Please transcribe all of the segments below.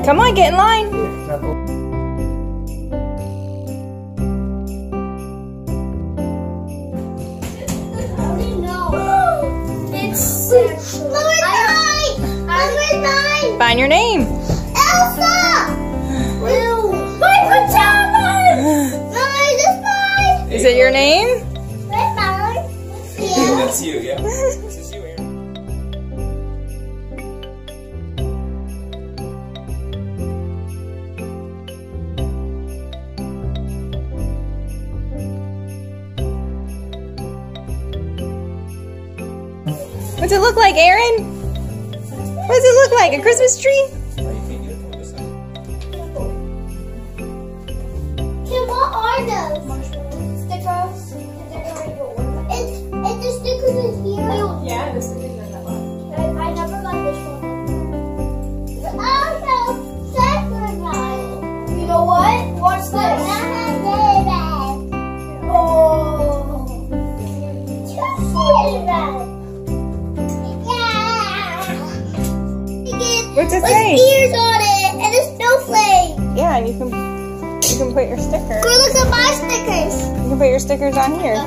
Come on, get in line. Find your name. Elsa! My pajamas! Is it your name? That's you, yeah. This is you, Aaron. What's it look like, Aaron? What does it look like? A Christmas tree? Kim, what are those? Stickers? It's the stickers in here? Yeah, the stickers are in that box. I never got this one. Also, stickers guys. You know what? Watch this. What's it With say? ears on it and a snowflake. Yeah, and you can put your stickers. Go look at my stickers. You can put your stickers on here.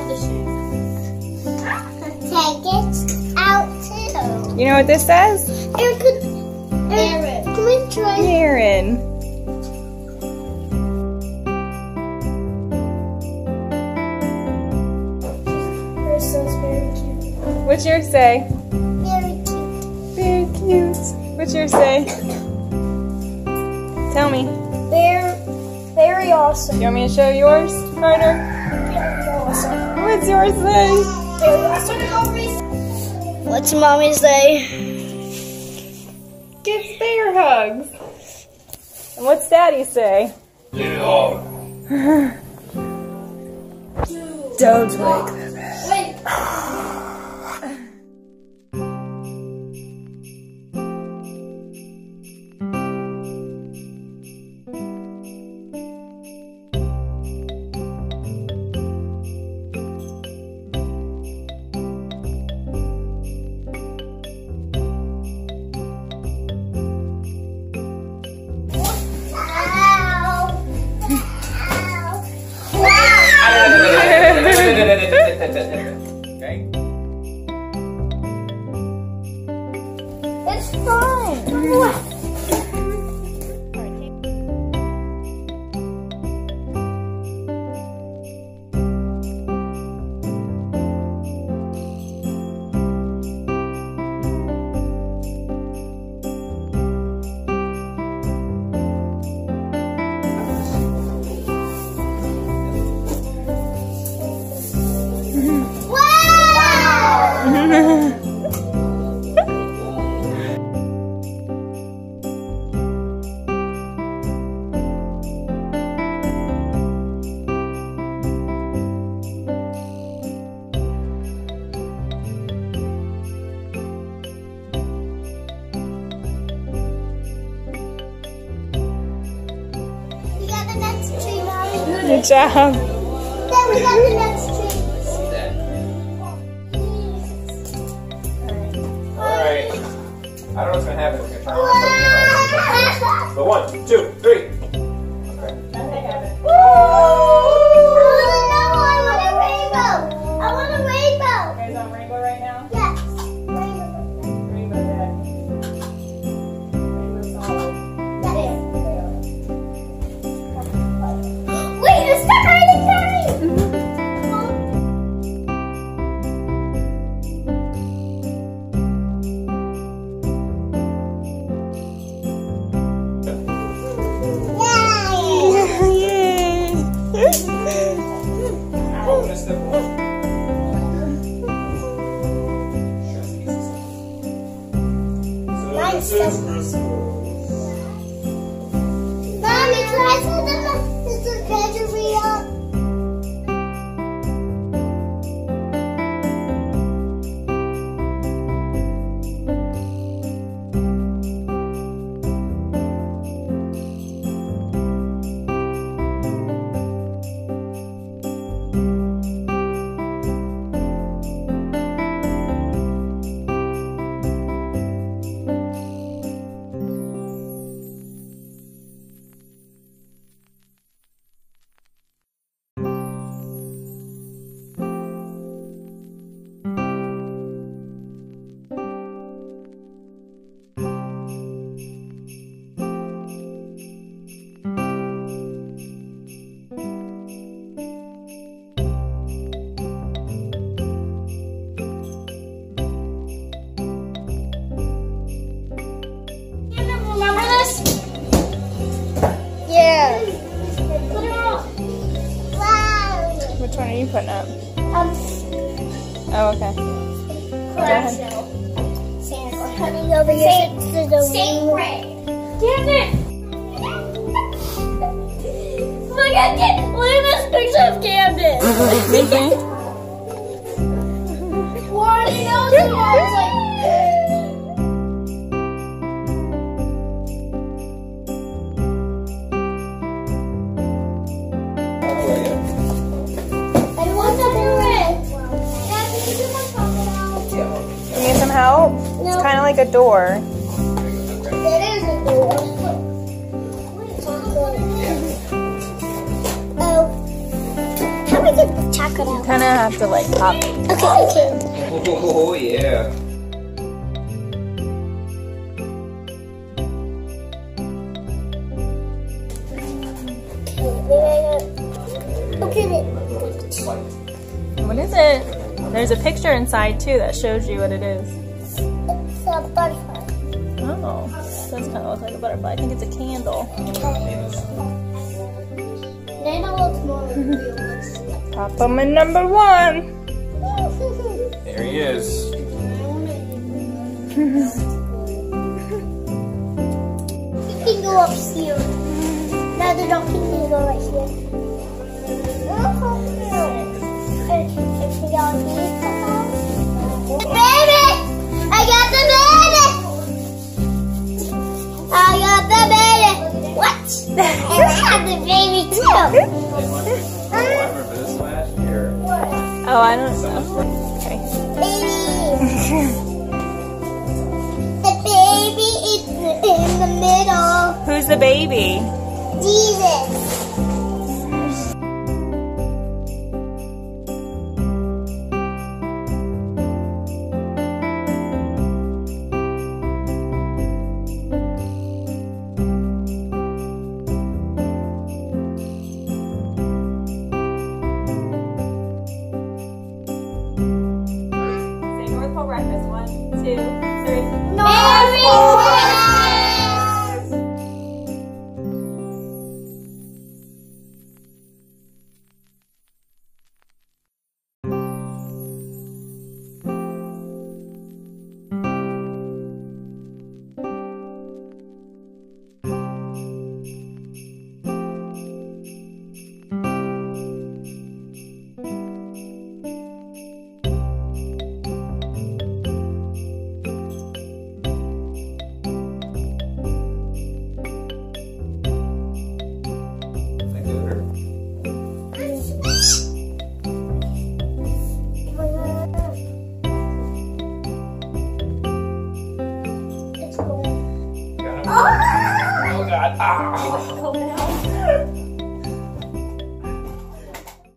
Take it out too. You know what this says? Aaron, can we try? Aaron. This is very cute. What's yours say? Very cute. Very cute. What's yours say? Tell me. Very awesome. You want me to show yours, Carter? Very awesome. What's yours say? Very awesome. What's mommy say? Give bear hugs. And what's daddy say? Don't wake them. Wait. Okay. It's fine. Good job. Then we got the next tree. See that. Alright. I don't know what's gonna happen. We're gonna turn around. But 1, 2, 3. Okay. I want a rainbow. I want a rainbow. You guys on rainbow right now? Yes. Rainbow red. Rainbow solid. Wait, it's stuck right in there. Mommy, can I tell them it's a treasury up? you putting up? Oh, okay. Santa Claus coming over here. Saint Ray. Damn it! Look at this picture of Candace. What? He knows the mom's like. I want something red. You need some help? No. It's kind of like a door. It is a door. Oh. How do we get the chocolate out? Kind of have to like pop it. Okay. Oh, yeah. Look at it. What is it? There's a picture inside too that shows you what it is. It's a butterfly. Oh, does kind of look like a butterfly. I think it's a candle. Nana looks more realistic. Pop them in number 1. There he is. You can go up here. Now the dog can go right here. Baby! I got the baby! I got the baby! What? I got the baby too! I remember this last year. Oh, I don't know. Okay. Baby! The baby is in the middle. Who's the baby? Jesus! Say North Pole breakfast. 1, 2, 3. Merry Christmas! Oh, God. Ah.